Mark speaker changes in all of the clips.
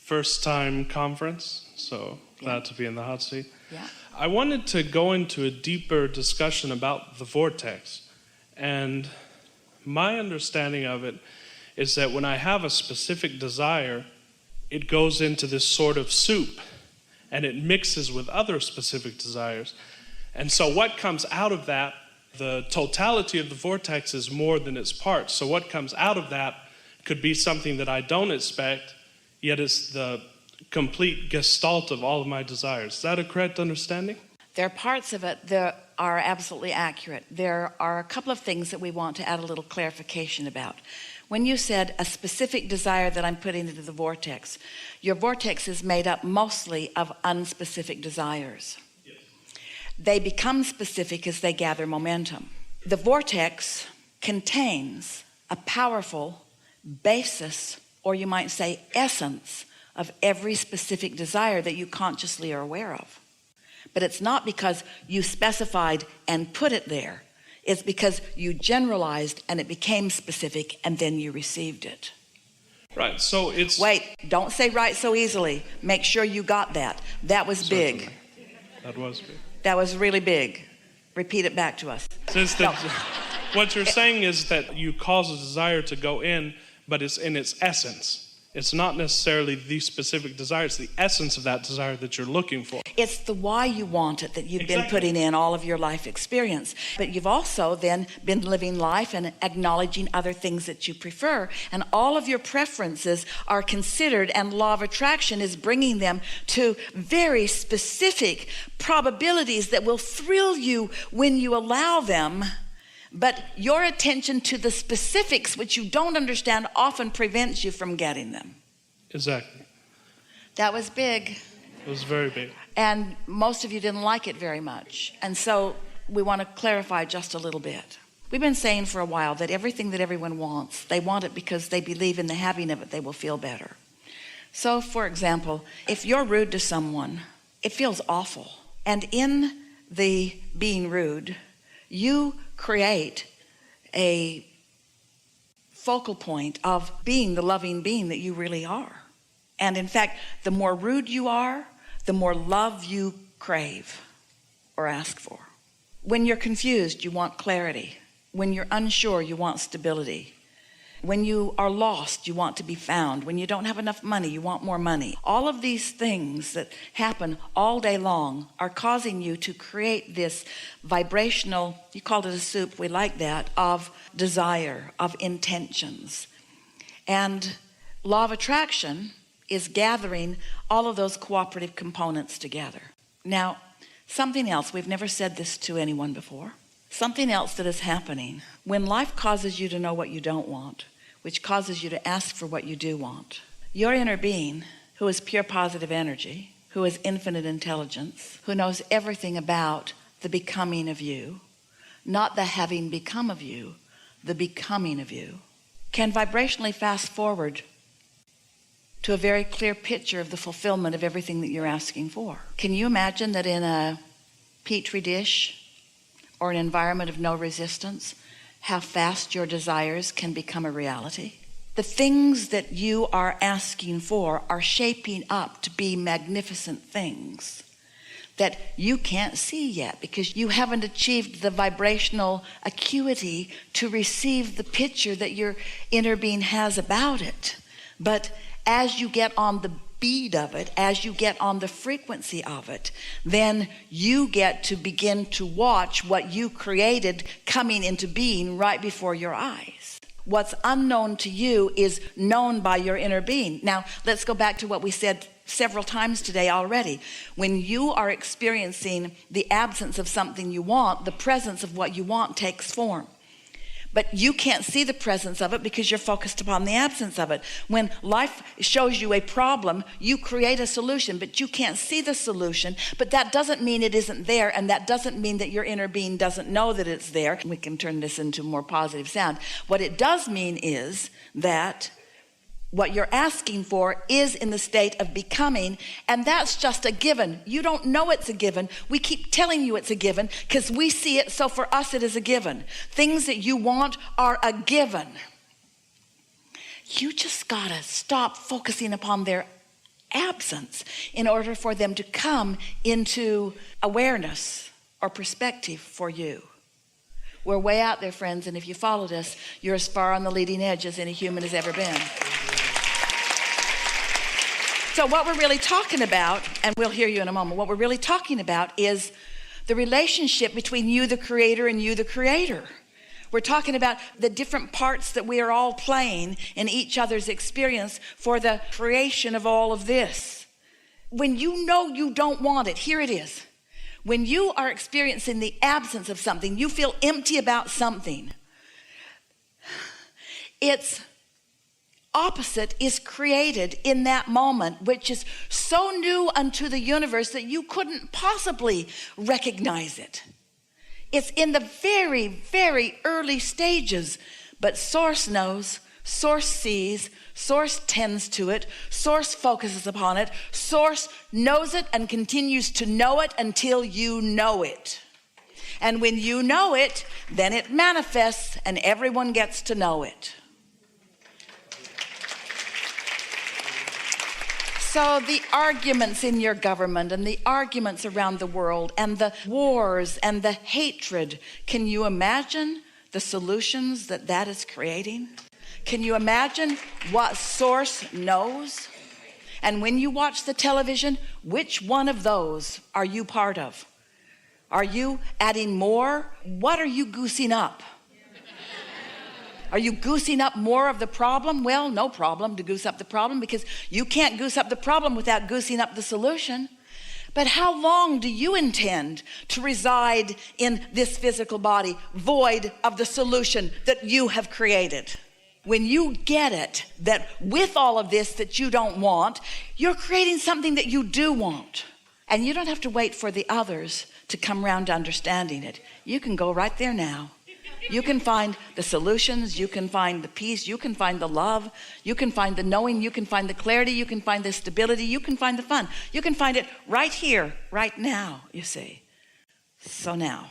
Speaker 1: first time conference, so glad to be in the hot seat.
Speaker 2: Yeah.
Speaker 1: I wanted to go into a deeper discussion about the vortex. And my understanding of it is that when I have a specific desire, it goes into this sort of soup and it mixes with other specific desires. And so what comes out of that, the totality of the vortex is more than its parts. So what comes out of that could be something that I don't expect, yet it's the complete gestalt of all of my desires. Is that a correct understanding?
Speaker 2: There are parts of it that are absolutely accurate. There are a couple of things that we want to add a little clarification about. When you said a specific desire that I'm putting into the vortex, your vortex is made up mostly of unspecific desires.
Speaker 1: Yes.
Speaker 2: They become specific as they gather momentum. The vortex contains a powerful basis, or you might say essence, of every specific desire that you consciously are aware of. But it's not because you specified and put it there. It's because you generalized and it became specific and then you received it.
Speaker 1: Right, so it's...
Speaker 2: Wait, don't say right so easily. Make sure you got that. That was
Speaker 1: Certainly.
Speaker 2: big.
Speaker 1: That was big.
Speaker 2: That was really big. Repeat it back to us.
Speaker 1: What you're saying is that you cause a desire to go in, but it's in its essence. It's not necessarily the specific desire, it's the essence of that desire that you're looking for.
Speaker 2: It's the why you want it that you've been
Speaker 1: Exactly.
Speaker 2: putting in all of your life experience. But you've also then been living life and acknowledging other things that you prefer. And all of your preferences are considered, and law of attraction is bringing them to very specific probabilities that will thrill you when you allow them. But your attention to the specifics, which you don't understand, often prevents you from getting them.
Speaker 1: Exactly.
Speaker 2: That was big.
Speaker 1: It was very big.
Speaker 2: And most of you didn't like it very much. And so we want to clarify just a little bit. We've been saying for a while that everything that everyone wants, they want it because they believe in the having of it, they will feel better. So, for example, if you're rude to someone, it feels awful. And in the being rude, you create a focal point of being the loving being that you really are. And in fact, the more rude you are, the more love you crave or ask for. When you're confused, you want clarity. When you're unsure, you want stability. When you are lost, you want to be found. When you don't have enough money, you want more money. All of these things that happen all day long are causing you to create this vibrational, you called it a soup, we like that, of desire, of intentions. And law of attraction is gathering all of those cooperative components together. Now, something else, we've never said this to anyone before. Something else that is happening when life causes you to know what you don't want, which causes you to ask for what you do want. Your inner being, who is pure positive energy, who is infinite intelligence, who knows everything about the becoming of you, not the having become of you, the becoming of you, can vibrationally fast forward to a very clear picture of the fulfillment of everything that you're asking for. Can you imagine that in a petri dish or an environment of no resistance, how fast your desires can become a reality? The things that you are asking for are shaping up to be magnificent things that you can't see yet because you haven't achieved the vibrational acuity to receive the picture that your inner being has about it. But as you get on the beat of it, as you get on the frequency of it, then you get to begin to watch what you created coming into being right before your eyes. What's unknown to you is known by your inner being. Now, let's go back to what we said several times today already. When you are experiencing the absence of something you want, the presence of what you want takes form. But you can't see the presence of it because you're focused upon the absence of it. When life shows you a problem, you create a solution, but you can't see the solution. But that doesn't mean it isn't there, and that doesn't mean that your inner being doesn't know that it's there. We can turn this into more positive sound. What it does mean is that what you're asking for is in the state of becoming, and that's just a given. You don't know it's a given. We keep telling you it's a given because we see it, so for us it is a given. Things that you want are a given. You just gotta stop focusing upon their absence in order for them to come into awareness or perspective for you. We're way out there, friends, and if you followed us, you're as far on the leading edge as any human has ever been. So what we're really talking about, and we'll hear you in a moment, what we're really talking about is the relationship between you, the creator, and you, the creator. We're talking about the different parts that we are all playing in each other's experience for the creation of all of this. When you know you don't want it, here it is. When you are experiencing the absence of something, you feel empty about something, its opposite is created in that moment, which is so new unto the universe that you couldn't possibly recognize it. It's in the very, very early stages, but Source knows, Source sees, Source tends to it, Source focuses upon it, Source knows it and continues to know it until you know it. And when you know it, then it manifests and everyone gets to know it. So the arguments in your government and the arguments around the world and the wars and the hatred, can you imagine the solutions that that is creating? Can you imagine what Source knows? And when you watch the television, which one of those are you part of? Are you adding more? What are you goosing up? Are you goosing up more of the problem? Well, no problem to goose up the problem, because you can't goose up the problem without goosing up the solution. But how long do you intend to reside in this physical body, void of the solution that you have created? When you get it, that with all of this that you don't want, you're creating something that you do want. And you don't have to wait for the others to come around to understanding it. You can go right there now. You can find the solutions, you can find the peace, you can find the love, you can find the knowing, you can find the clarity, you can find the stability, you can find the fun. You can find it right here, right now, you see. So now.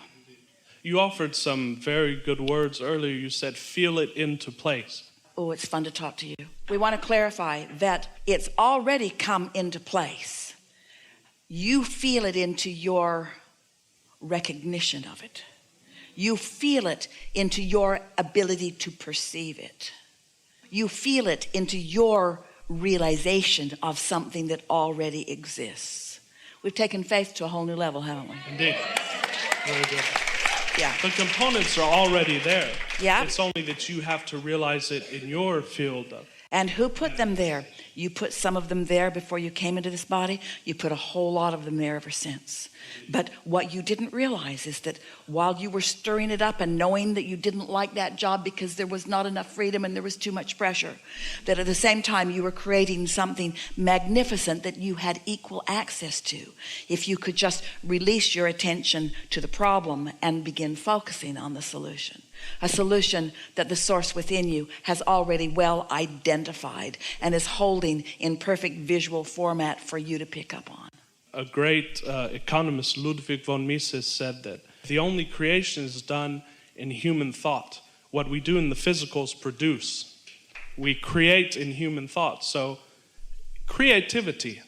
Speaker 1: You offered some very good words earlier. You said, feel it into place.
Speaker 2: Oh, it's fun to talk to you. We want to clarify that it's already come into place. You feel it into your recognition of it. You feel it into your ability to perceive it. You feel it into your realization of something that already exists. We've taken faith to a whole new level, haven't we?
Speaker 1: Indeed. Very good.
Speaker 2: Yeah.
Speaker 1: The components are already there.
Speaker 2: Yeah.
Speaker 1: It's only that you have to realize it in your field of.
Speaker 2: And who put them there? You put some of them there before you came into this body. You put a whole lot of them there ever since. But what you didn't realize is that while you were stirring it up and knowing that you didn't like that job because there was not enough freedom and there was too much pressure, that at the same time you were creating something magnificent that you had equal access to. If you could just release your attention to the problem and begin focusing on the solution. A solution that the Source within you has already well identified and is holding in perfect visual format for you to pick up on.
Speaker 1: A great economist, Ludwig von Mises, said that the only creation is done in human thought. What we do in the physical is produce. We create in human thought. So creativity.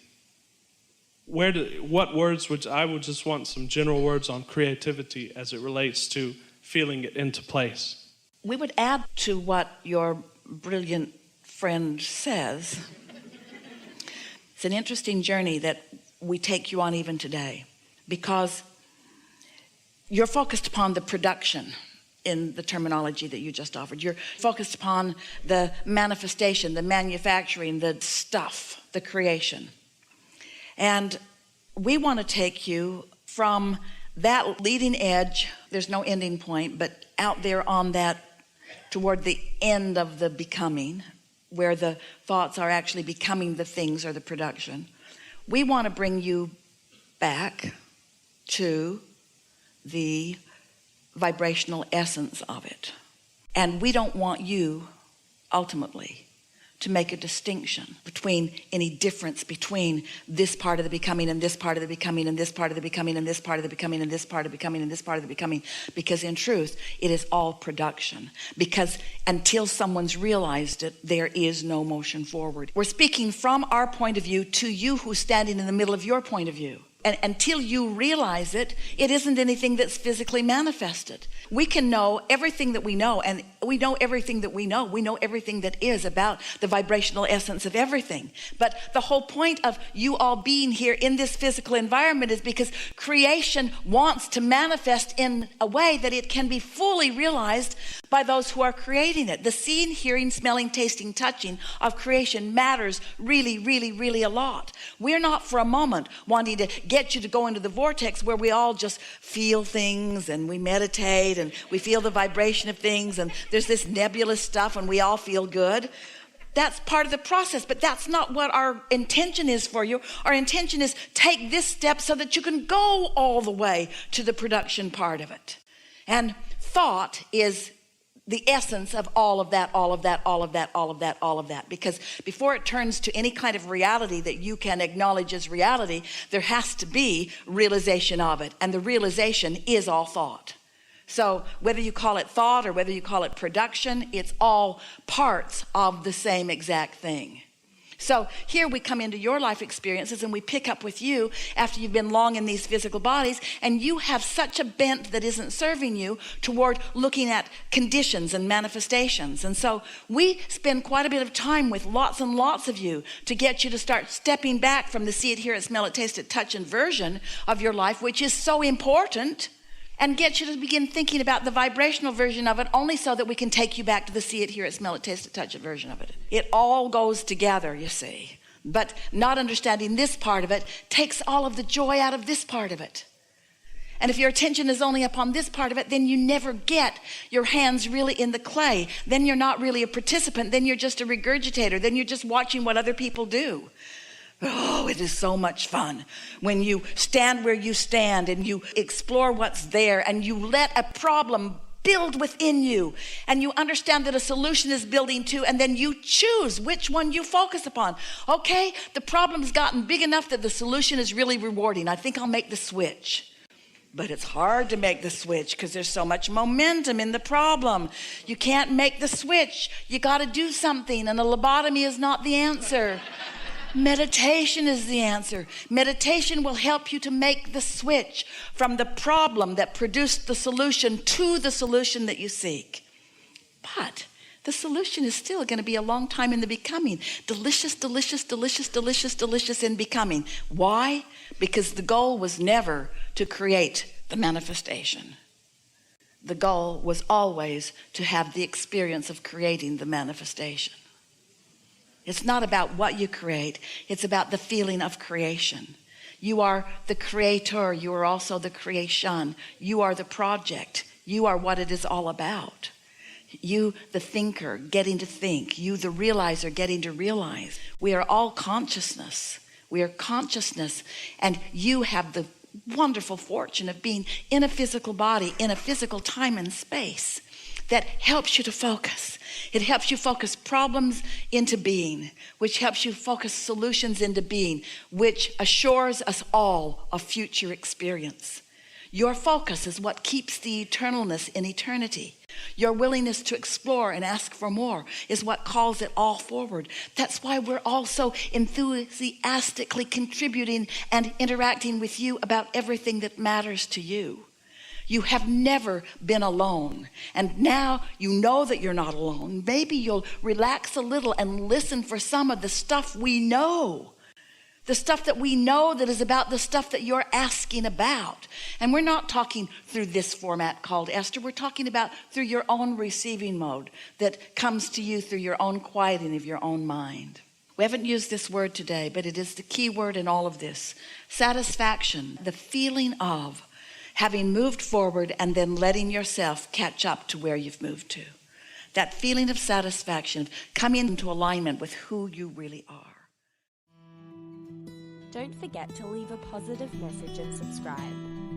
Speaker 1: What words would I would just want some general words on creativity as it relates to feeling it into place.
Speaker 2: We would add to what your brilliant friend says. It's an interesting journey that we take you on even today, because you're focused upon the production in the terminology that you just offered. You're focused upon the manifestation, the manufacturing, the stuff, the creation. And we want to take you from that leading edge, there's no ending point, but out there on that toward the end of the becoming, where the thoughts are actually becoming the things or the production. We want to bring you back to the vibrational essence of it. And we don't want you ultimately to make a distinction between any difference between this part of the becoming and this part of the becoming and this part of the becoming and this part of the becoming and this part of the becoming and this part of the becoming, because in truth it is all production. Because until someone's realized it, there is no motion forward. We're speaking from our point of view to you who's standing in the middle of your point of view. And until you realize it, it isn't anything that's physically manifested. We can know everything that we know, and we know everything that we know. We know everything that is about the vibrational essence of everything. But the whole point of you all being here in this physical environment is because creation wants to manifest in a way that it can be fully realized by those who are creating it. The seeing, hearing, smelling, tasting, touching of creation matters really, really, really a lot. We're not for a moment wanting to get you to go into the vortex where we all just feel things and we meditate and we feel the vibration of things and there's this nebulous stuff and we all feel good. That's part of the process, but that's not what our intention is for you. Our intention is take this step so that you can go all the way to the production part of it. And thought is the essence of all of that, all of that, all of that, all of that, all of that. Because before it turns to any kind of reality that you can acknowledge as reality, there has to be realization of it. And the realization is all thought. So whether you call it thought or whether you call it production, it's all parts of the same exact thing. So here we come into your life experiences and we pick up with you after you've been long in these physical bodies, and you have such a bent that isn't serving you toward looking at conditions and manifestations. And so we spend quite a bit of time with lots and lots of you to get you to start stepping back from the see it, hear it, smell it, taste it, touch and version of your life, which is so important, and get you to begin thinking about the vibrational version of it, only so that we can take you back to the see it, hear it, smell it, taste it, touch it version of it. It all goes together, you see. But not understanding this part of it takes all of the joy out of this part of it. And if your attention is only upon this part of it, then you never get your hands really in the clay. Then you're not really a participant. Then you're just a regurgitator. Then you're just watching what other people do. Oh, it is so much fun when you stand where you stand and you explore what's there and you let a problem build within you and you understand that a solution is building too, and then you choose which one you focus upon. Okay, the problem's gotten big enough that the solution is really rewarding. I think I'll make the switch. But it's hard to make the switch because there's so much momentum in the problem. You can't make the switch. You got to do something, and a lobotomy is not the answer. Meditation is the answer. Meditation will help you to make the switch from the problem that produced the solution to the solution that you seek. But the solution is still going to be a long time in the becoming. Delicious, delicious, delicious, delicious, delicious in becoming. Why? Because the goal was never to create the manifestation. The goal was always to have the experience of creating the manifestation. It's not about what you create. It's about the feeling of creation. You are the creator. You are also the creation. You are the project. You are what it is all about. You, the thinker, getting to think. You, the realizer, getting to realize. We are all consciousness. We are consciousness. And you have the wonderful fortune of being in a physical body, in a physical time and space that helps you to focus. It helps you focus problems into being, which helps you focus solutions into being, which assures us all of future experience. Your focus is what keeps the eternalness in eternity. Your willingness to explore and ask for more is what calls it all forward. That's why we're all so enthusiastically contributing and interacting with you about everything that matters to you. You have never been alone. And now you know that you're not alone. Maybe you'll relax a little and listen for some of the stuff we know. The stuff that we know that is about the stuff that you're asking about. And we're not talking through this format called Esther. We're talking about through your own receiving mode that comes to you through your own quieting of your own mind. We haven't used this word today, but it is the key word in all of this. Satisfaction, the feeling of having moved forward and then letting yourself catch up to where you've moved to. That feeling of satisfaction, of coming into alignment with who you really are.
Speaker 3: Don't forget to leave a positive message and subscribe.